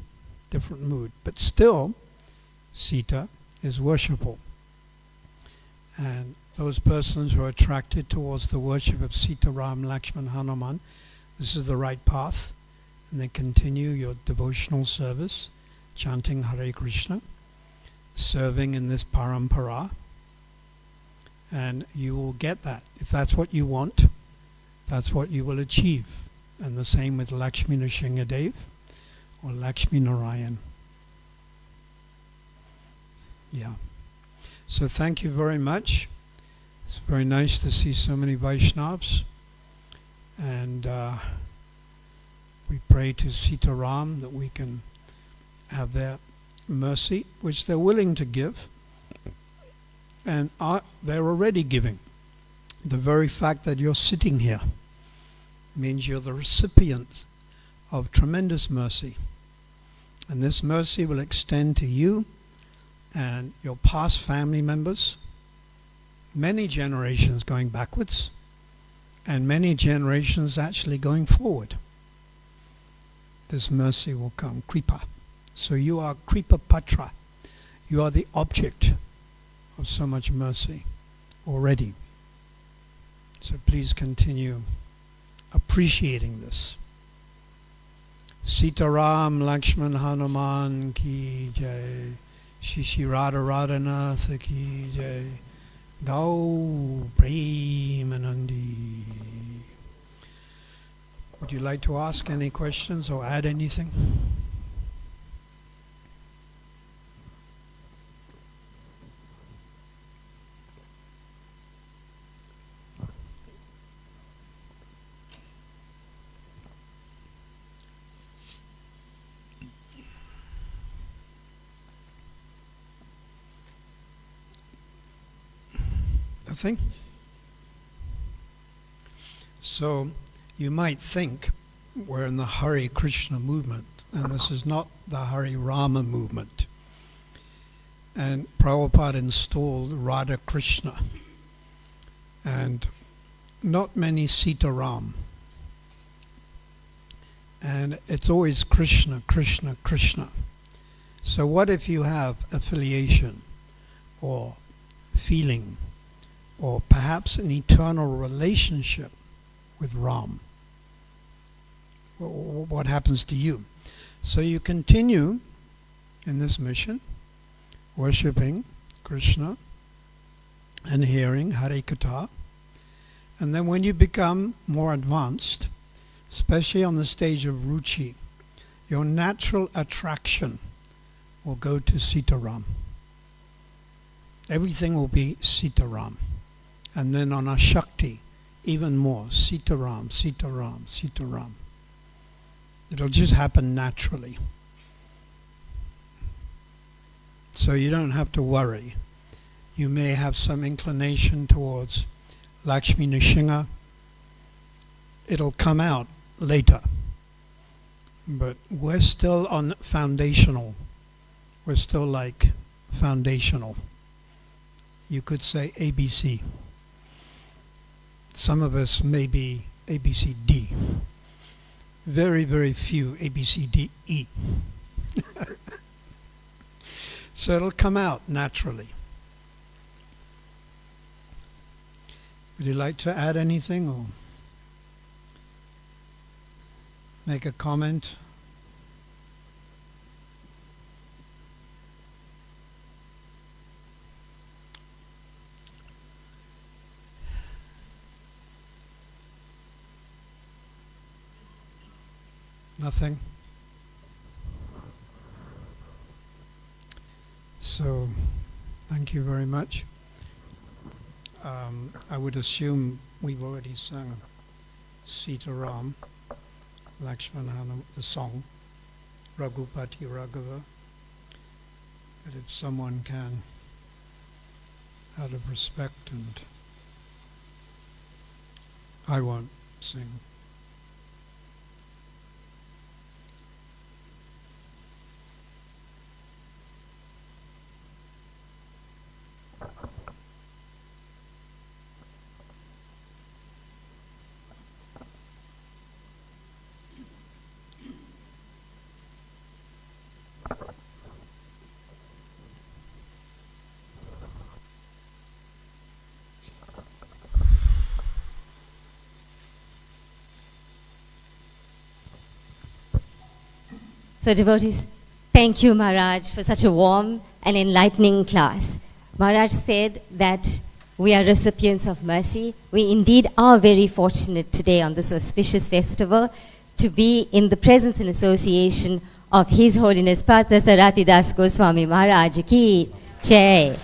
S2: But still, Sita is worshipable. And those persons who are attracted towards the worship of Sita, Ram, Lakshman, Hanuman, this is the right path. And then continue your devotional service, chanting Hare Krishna, serving in this parampara, and you will get that. If that's what you want, that's what you will achieve. And the same with Lakshmi Nrsimhadev or Lakshmi Narayan. Yeah. So thank you very much. It's very nice to see so many Vaishnavas. And we pray to Sita Ram that we can have their mercy, which they're willing to give. And they're already giving. The very fact that you're sitting here means you're the recipient of tremendous mercy. And this mercy will extend to you and your past family members, many generations going backwards, and many generations actually going forward. This mercy will come, Kripa. So you are Kripa Patra. You are the object of so much mercy already. So please continue appreciating this. Sita Ram Lakshman Hanuman ki jai. Shishi Radha Radhanath ki jai. Gau Premanandi. Would you like to ask any questions or add anything? Nothing? So you might think we're in the Hare Krishna movement, and this is not the Hare Rama movement. And Prabhupada installed Radha Krishna, and not many Sita Ram. And it's always Krishna, Krishna, Krishna. So what if you have affiliation or feeling or perhaps an eternal relationship with Ram? What happens to you? So you continue in this mission, worshipping Krishna and hearing Hare Katha. And then when you become more advanced, especially on the stage of Ruchi, your natural attraction will go to Sita Ram. Everything will be Sita Ram. And then on a Shakti, even more, Sita Ram, Sita Ram, Sita Ram. It'll just happen naturally. So you don't have to worry. You may have some inclination towards Lakshmi Nrsimha. It'll come out later. but we're still on foundational. We're still like foundational. You could say ABC. Some of us may be ABCD. Very, very few ABCDE. So it'll come out naturally. Would you like to add anything or make a comment? Nothing? So, thank you very much. I would assume we've already sung Sita Ram, Lakshmana, the song, Raghupati Raghava. But if someone can, out of respect, and I won't sing.
S1: So devotees, thank you Maharaj for such a warm and enlightening class. Maharaj said that we are recipients of mercy. We indeed are very fortunate today on this auspicious festival to be in the presence and association of His Holiness Partha Sarathi Das Goswami Maharaj Ki Jai.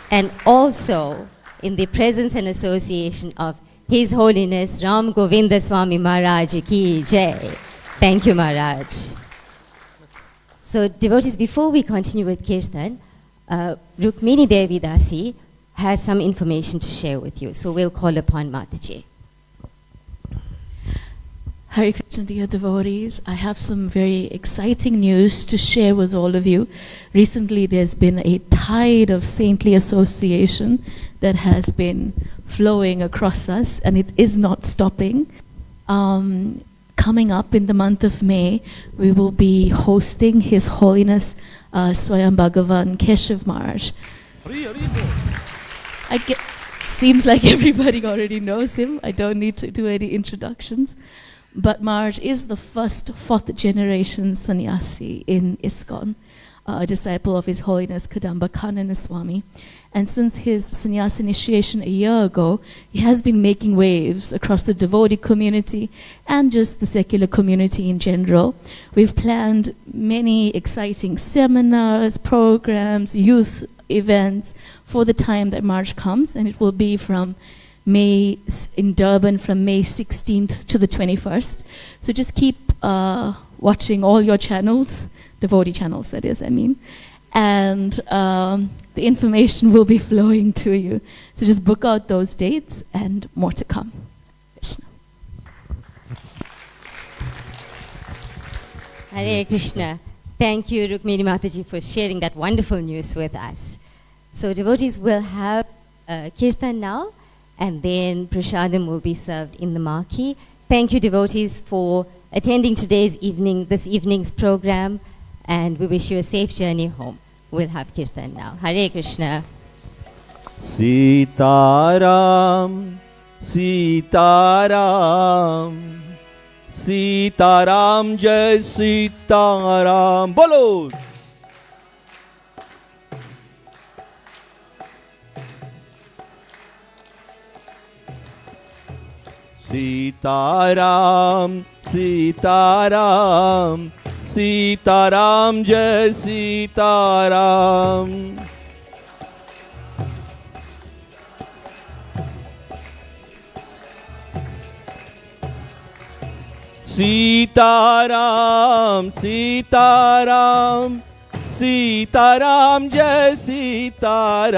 S1: And also in the presence and association of His Holiness Ram Govinda Swami Maharaj Ki Jai. Thank you, Maharaj. So, devotees, before we continue with Kirtan, Rukmini Devi Dasi has some information to share with you. So, we'll call upon Mataji.
S3: Hare Krishna, dear devotees. I have some very exciting news to share with all of you. Recently, there's been a tide of saintly association that has been flowing across us, and it is not stopping. Coming up in the month of May, we will be hosting His Holiness Swayam Bhagavan Keshav Maharaj. Seems like everybody already knows him. I don't need to do any introductions. But Maharaj is the first fourth generation sannyasi in ISKCON, a disciple of His Holiness Kadamba Kanana Swami. And since his sannyas initiation a year ago, he has been making waves across the devotee community and just the secular community in general. We've planned many exciting seminars, programs, youth events for the time that March comes, and it will be from May in Durban from May 16th to the 21st. So just keep watching all your channels, devotee channels that is, I mean. And the information will be flowing to you. So just book out those dates and more to come. Krishna.
S1: Hare Krishna. Thank you, Rukmini Mataji, for sharing that wonderful news with us. So devotees will have Kirtan now, and then Prasadam will be served in the marquee. Thank you, devotees, for attending this evening's program, and we wish you a safe journey home. We'll have Kirtan now. Hare Krishna.
S4: Sitaram, Sitaram, Sitaram, Jai Sitaram. Bolo! Sitaram, Sitaram, Sitaram, Jai Sitaram. Sitaram, Sitaram, Sitaram, Jai Sitaram.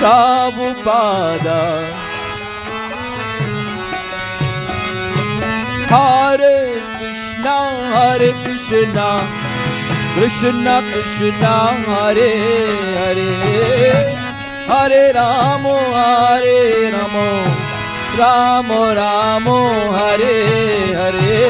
S4: Prabhupada. Hare Krishna, Krishna Krishna, Hare Hare, Hare Rama, Rama Rama, Hare Hare.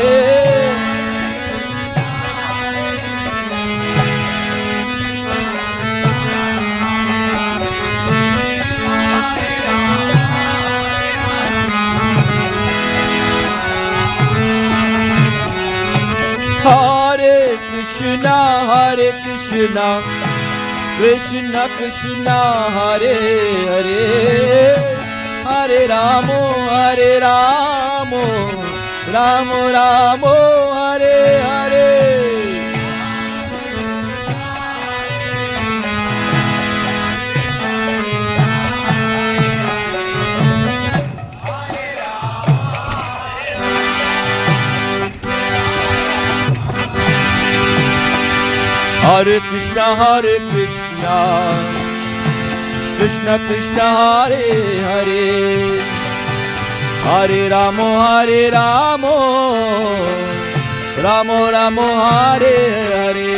S4: Hare Krishna, Krishna Krishna, Hare Hare, Hare Rama, Rama Rama, Hare Hare. Hare Krishna, Krishna Krishna, Hare Hare, Hare Rama, Rama Rama, Hare Hare.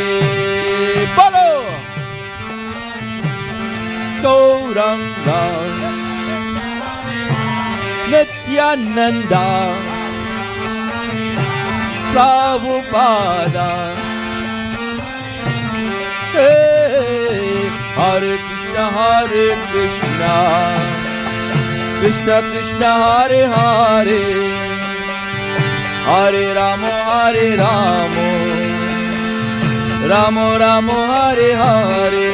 S4: Bolo Gauranga Nityananda Prabhupada. Hey, Hare Krishna, Krishna Krishna, Hare Hare, Hare Rama, Rama Rama, Hare Hare.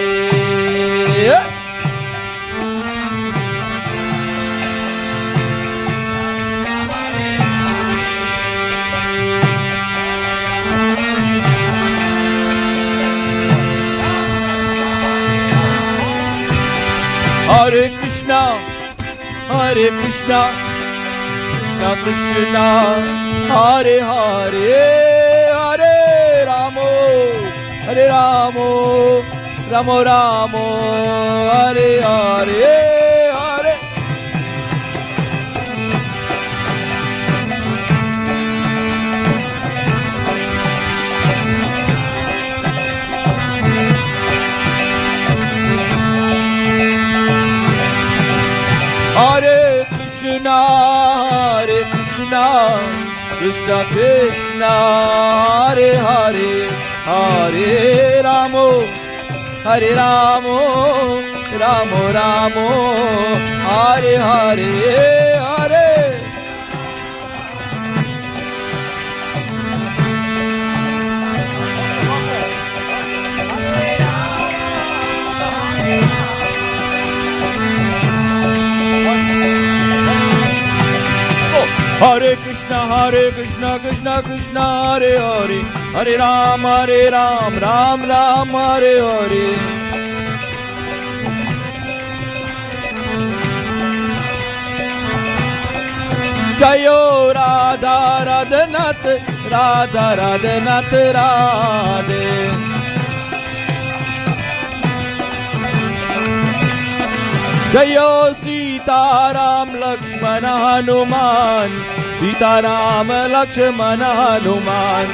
S4: Hare Krishna, Krishna Krishna, Hare Hare, Hare Rama, Rama Rama, Hare Hare, Hare. Hare Krishna, Krishna Krishna, Hare Hare, Hare Rama, Rama Rama, Hare Hare, Hare. Hare Krishna, Krishna Krishna, Hare Hare, Hare Ram, Ram Ram, Hare Hare. Jayo Radha Radhanath, Radha Radhanath Radhe. Jayo Sita Ram Lakshmana Hanuman, Sita Ram Lakshmana Hanuman.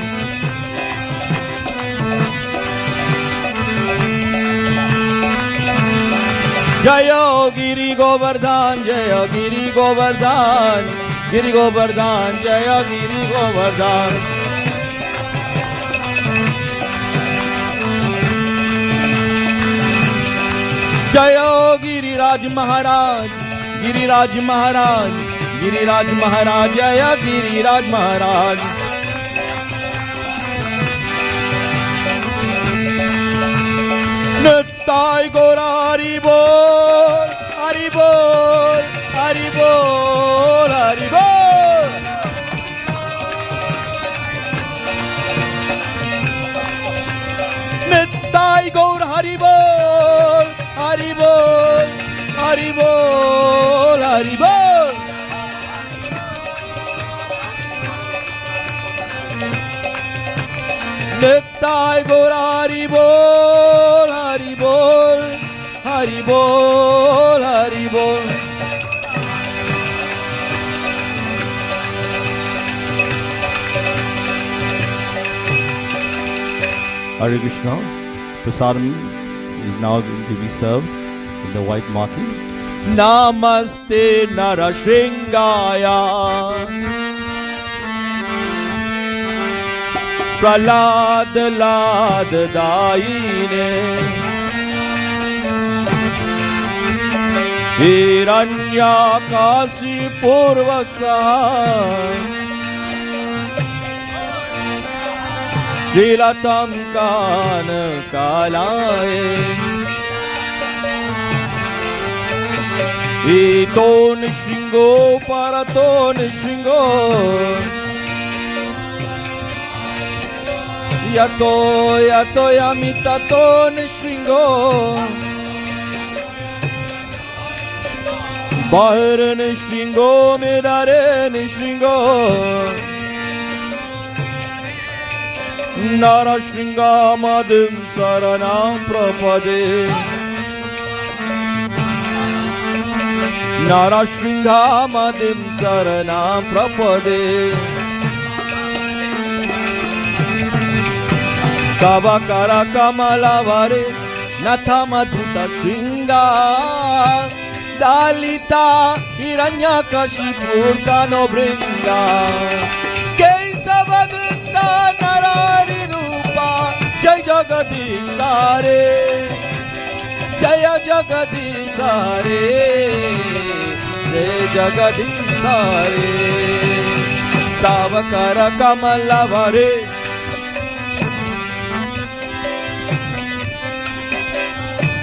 S4: Jayo Giri Govardhan, Jaya Giri Govardhan, Giri Govardhan, Jaya Giri Govardhan. Jayo Giriraj Maharaj, Giriraj Maharaj, Giriraj Maharaj, Jaya Giriraj Maharaj. Nittai Gora Hari Bol, Hari Bol, Hari Bol, Hari Bol. Nittai Gora Hari Bol, Hari Bol, Hari Bol, Hari Bol. Nittai Gaura Hari Bol, Hari Bol, Hari Bol, Hari bol. Hare Krishna. Prasadam is now going to be served in the white marking. Namaste Narashringaya Pralad Lad Daine Hiranyakasi Purvaksa Shrilatam Kana Kalaye Ito Nishringo Parato Nishringo Yato Yato Yamitato Nishringo Bahar Nishringo Mirare Nishringo Narashringa Madim Saranam Prapade Narashringa Madim Saranam Prapade Kavakara Kamalavare Natha Madhuta Shringa Dalita Hiranyakashipu Kano Bringa Kesavadutta Narari Rupa Jai Jagadishare Jaya Jagadishare Jai Jagadishare Tavakara Kamalavare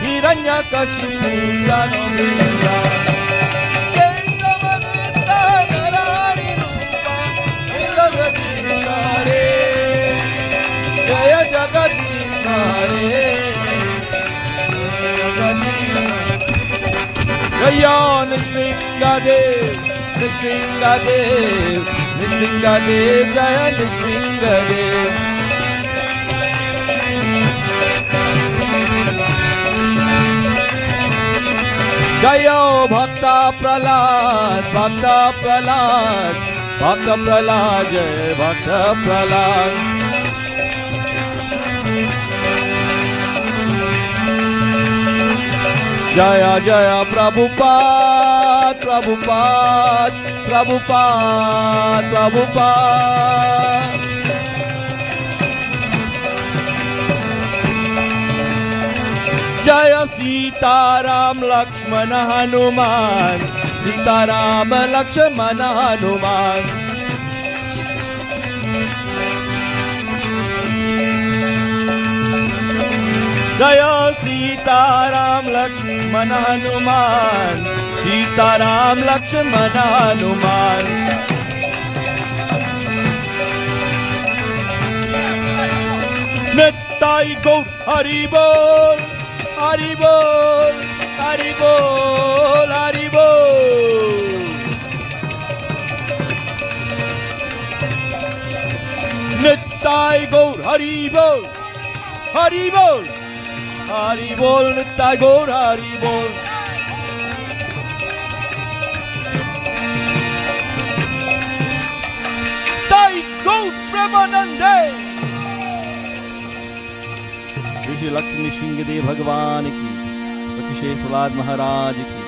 S4: Hiranyakashipu Kano Bringa Kesavadutta Narari Rupa Jagadishare Jaya Jagadishare Jaya Nishringadev, Nishringadev, Nishringadev, Jaya Nishringadev. Jaya Bhakta Prahlad, Bhakta Prahlad, Bhakta Prahlad, Jai Bhakta Prahlad. Jaya Jaya Prabhupada, Prabhupada, Prabhupada, Prabhupada. Jaya Sitaram Lakshmana Hanuman, Sitaram Lakshmana Hanuman. Jaya Sitaram Lakshmana Hanuman, Sitaram Lakshmana Hanuman. Nittai Gaur Hari Bol, Hari Bol, Hari Bol, Hari Bol. Nittai Gaur Hari Bol, Hari Bol. Hari Bol, Nittai Gaur Hari Bol. Nittai Gaur Premanande. Shri Lakshmi Shingadev Bhagavan ki, Praksheshwalad Maharaj ki.